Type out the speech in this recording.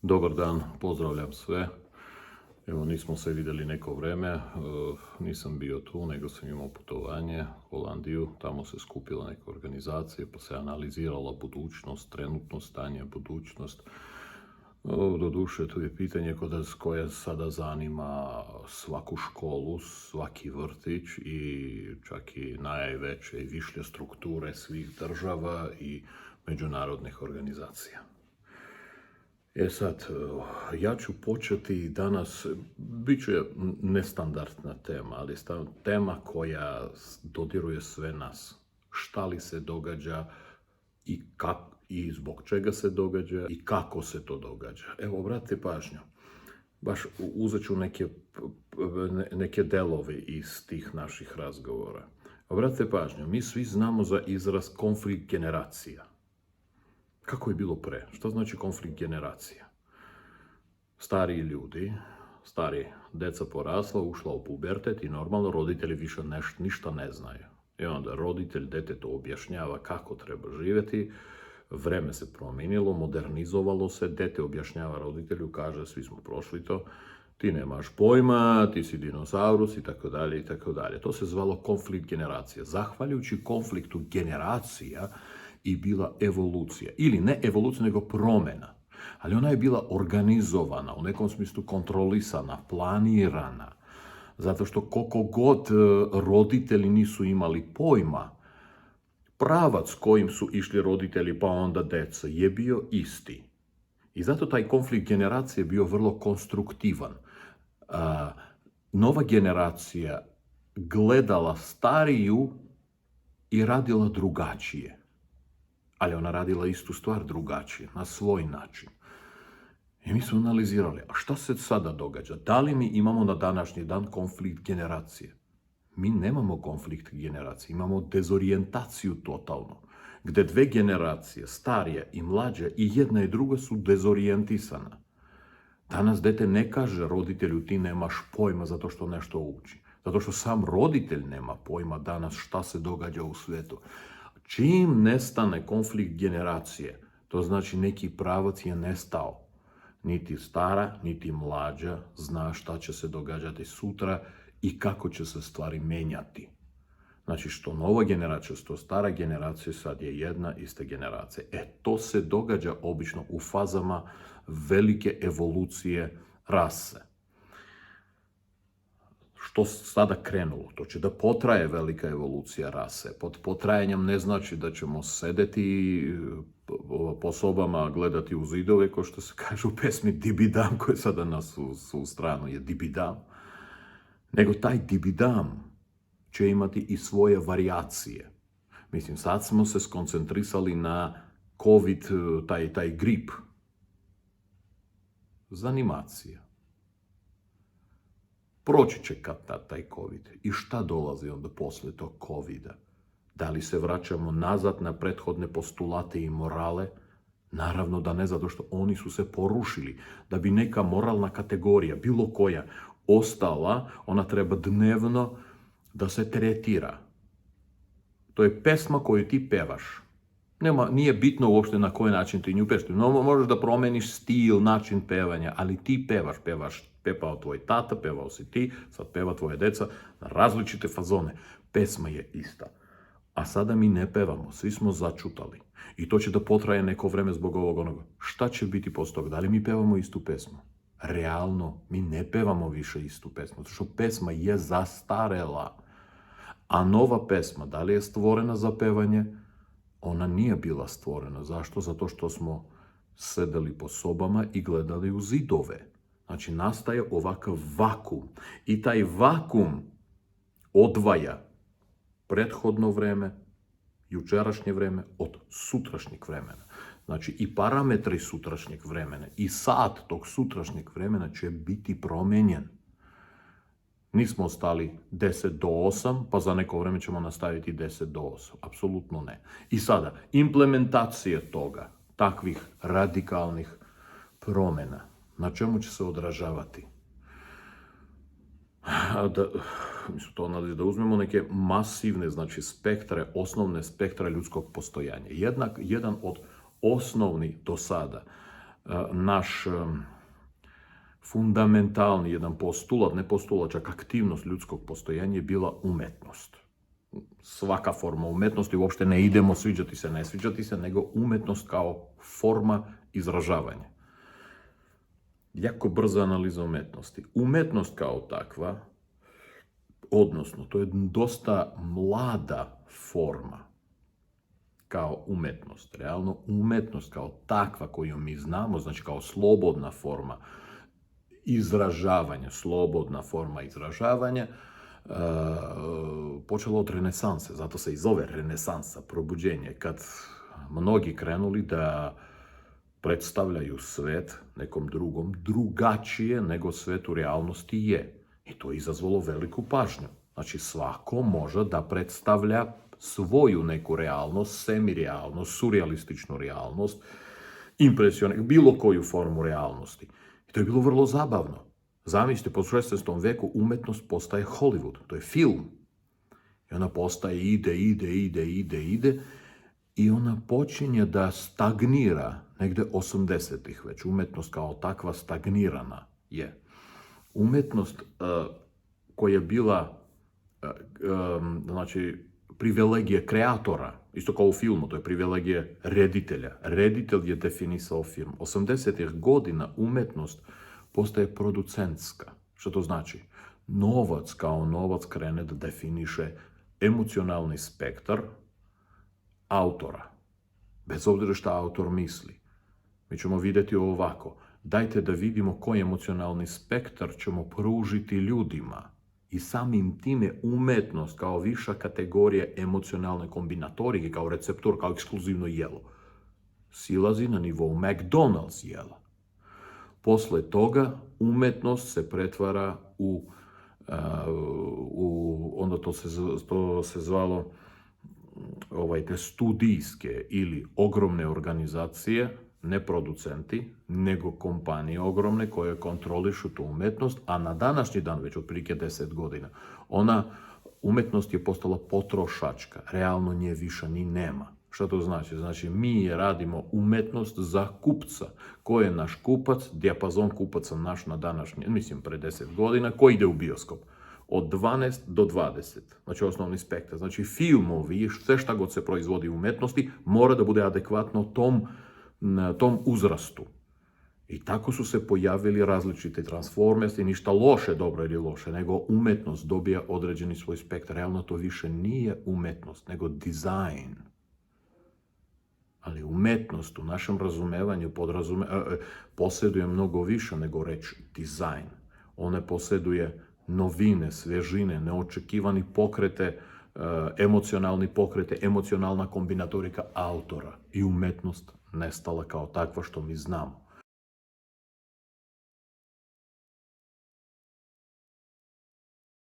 Dobar dan, pozdravljam sve. Evo, nismo se vidjeli neko vreme, nisam bio tu, nego sam imao putovanje u Holandiju. Tamo se skupila neka organizacija, pa se analizirala budućnost, trenutno stanje, budućnost. Doduše, tu je pitanje koje sada zanima svaku školu, svaki vrtić i čak i najveće i višlje strukture svih država i međunarodnih organizacija. Sad, ja ću početi danas, bit će nestandardna tema, ali tema koja dodiruje sve nas. Šta li se događa i zbog čega se događa i kako se to događa. Evo, obratite pažnju, baš uzet ću neke delove iz tih naših razgovora. Obratite pažnju, mi svi znamo za izraz konflikt generacija. Kako je bilo pre? Što znači konflikt generacija? Stariji ljudi, deca porasla, ušla u pubertet i normalno roditelji više ništa ne znaju. I onda roditelj detetu objašnjava kako treba živjeti, vreme se promijenilo, modernizovalo se, dete objašnjava roditelju, kaže svi smo prošli to, ti nemaš pojma, ti si dinosaurus i tako dalje i tako dalje. To se zvalo konflikt generacija. Zahvaljujući konfliktu generacija i bila evolucija. Ili ne evolucija, nego promjena. Ali ona je bila organizovana, u nekom smislu kontrolisana, planirana. Zato što koliko god roditelji nisu imali pojma, pravac kojim su išli roditelji pa onda deca je bio isti. I zato taj konflikt generacije je bio vrlo konstruktivan. Nova generacija gledala stariju i radila drugačije. Ali ona radila istu stvar drugačije, na svoj način. I mi smo analizirali, a šta se sada događa? Da li mi imamo na današnji dan konflikt generacije? Mi nemamo konflikt generacije, imamo dezorijentaciju totalno, gde dve generacije, starija i mlađa, i jedna i druga su dezorijentisana. Danas dete ne kaže roditelju ti nemaš pojma zato što nešto uči. Zato što sam roditelj nema pojma danas šta se događa u svijetu. Čim nestane konflikt generacije, to znači neki pravac je nestao. Niti stara, niti mlađa zna šta će se događati sutra i kako će se stvari menjati. Znači što nova generacija, što stara generacija, sad je jedna ista generacija. To se događa obično u fazama velike evolucije rase. Što sada krenulo? To će da potraje velika evolucija rase. Pod potrajanjem ne znači da ćemo sedeti po sobama, gledati u zidove, kao što se kaže u pesmi Dibidam, koja sada na svu stranu je Dibidam. Nego taj Dibidam će imati i svoje varijacije. Mislim, sad smo se skoncentrisali na COVID, taj grip. Zanimacija. Proći će kad taj COVID. I šta dolazi onda posle tog COVID-a? Da li se vraćamo nazad na prethodne postulate i morale? Naravno da ne, zato što oni su se porušili. Da bi neka moralna kategorija, bilo koja, ostala, ona treba dnevno da se tretira. To je pesma koju ti pevaš. Nije bitno uopšte na koji način ti nju pevaš. No, možeš da promeniš stil, način pevanja, ali ti pevaš. Pevao tvoj tata, pevao si ti, sad peva tvoje deca, na različite fazone. Pesma je ista. A sada mi ne pevamo, svi smo začutali. I to će da potraje neko vreme zbog ovog onoga. Šta će biti posle toga? Da li mi pevamo istu pesmu? Realno, mi ne pevamo više istu pesmu, zato što pesma je zastarela. A nova pesma, da li je stvorena za pevanje? Ona nije bila stvorena. Zašto? Zato što smo sedeli po sobama i gledali u zidove. Znači, nastaje ovakav vakum. I taj vakum odvaja prethodno vreme, jučerašnje vreme od sutrašnjeg vremena. Znači, i parametri sutrašnjeg vremena i sat tog sutrašnjeg vremena će biti promenjen. Nismo ostali 10 do 8, pa za neko vreme ćemo nastaviti 10 do 8. Apsolutno ne. I sada, implementacije toga, takvih radikalnih promjena, na čemu će se odražavati? Da uzmemo neke masivne, znači spektre, osnovne spektre ljudskog postojanja. Jedan od osnovnih do sada naš fundamentalni jedan postulat, ne postulat, čak aktivnost ljudskog postojanja je bila umetnost. Svaka forma umetnosti, uopšte ne idemo sviđati se, ne sviđati se, nego umetnost kao forma izražavanja. Jako brza analiza umetnosti. Umetnost kao takva, odnosno, to je dosta mlada forma kao umetnost. Realno, umetnost kao takva koju mi znamo, znači kao slobodna forma izražavanja, počelo od renesanse, zato se i zove renesansa, probuđenje, kad mnogi krenuli da predstavljaju svet nekom drugom drugačije nego svet u realnosti je. I to je izazvalo veliku pažnju. Znači, svako može da predstavlja svoju neku realnost, semi-realnost, surrealističnu realnost, bilo koju formu realnosti. I to je bilo vrlo zabavno. Zamislite, po 16. veku umetnost postaje Hollywood, to je film. I ona postaje, ide i ona počinje da stagnira negde 80-ih već. Umetnost kao takva stagnirana je. Umetnost koja je bila znači, privilegije kreatora, isto kao u filmu, to je privilegije reditelja. Reditelj je definisao film. 80-ih godina umetnost postaje producentska. Što to znači? Novac kao novac krene da definiše emocionalni spektar autora. Bez obzira šta autor misli. Mi ćemo vidjeti ovako. Dajte da vidimo koji emocionalni spektar ćemo pružiti ljudima. I samim time umetnost kao viša kategorija emocionalne kombinatorike, kao receptor, kao ekskluzivno jelo, silazi na nivou McDonald's jela. Posle toga umetnost se pretvara onda to se zvalo te studijske ili ogromne organizacije, ne producenti, nego kompanije ogromne koje kontrolišu tu umetnost, a na današnji dan, već otprilike 10 godina, umetnost je postala potrošačka. Realno nje više ni nema. Šta to znači? Znači, mi radimo umetnost za kupca. Ko je naš kupac? Dijapazon kupaca naš na današnji, mislim pre 10 godina, ko ide u bioskop? Od 12 do 20. Znači, osnovni spektar. Znači, filmovi, sve šta god se proizvodi u umetnosti, mora da bude adekvatno tom uzrastu. I tako su se pojavili različite transformersi, ništa loše, dobro ili loše, nego umetnost dobija određeni svoj spektar. Realno to više nije umetnost, nego dizajn. Ali umetnost u našem razumevanju posjeduje mnogo više nego reč dizajn. Ona posjeduje novine, svežine, neočekivani pokrete, emocionalni pokrete, emocionalna kombinatorika autora i umetnost nestala kao takva što mi znamo.